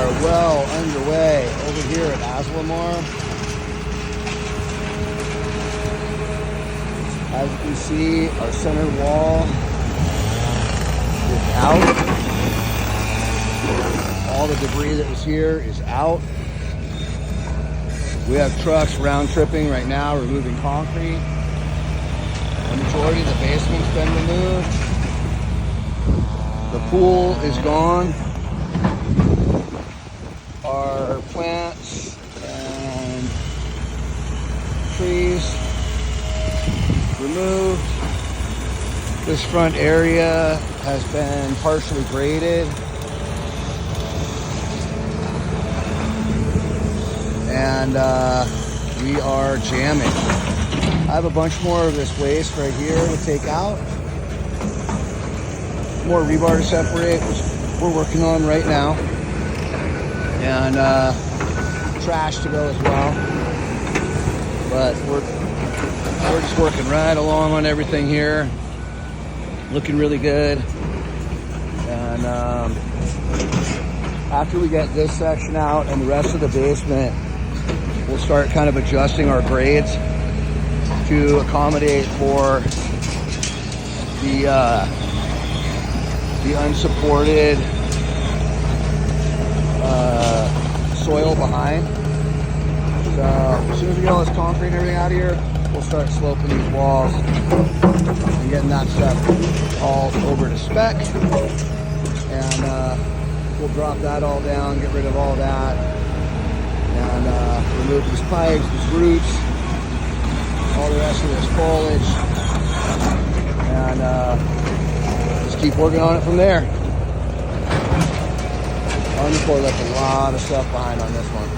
are well underway over here at Aslamar. As you can see, our center wall is out. All the debris that was here is out. We have trucks round tripping right now, removing concrete. The majority of the basement's been removed. The pool is gone. Our plants and trees removed. This front area has been partially graded. And we are jamming. I have a bunch more of this waste right here to take out. More rebar to separate, which we're working on right now. And trash to go as well. But we're just working right along on everything here. Looking really good. And after we get this section out and the rest of the basement, we'll start kind of adjusting our grades to accommodate for the unsupported soil behind. So as soon as we get all this concrete and everything out of here, we'll start sloping these walls and getting that stuff all over to spec. And we'll drop that all down, get rid of all that, and remove these pipes, these roots, all the rest of this foliage, and just keep working on it from there. Encore left a lot of stuff behind on this one.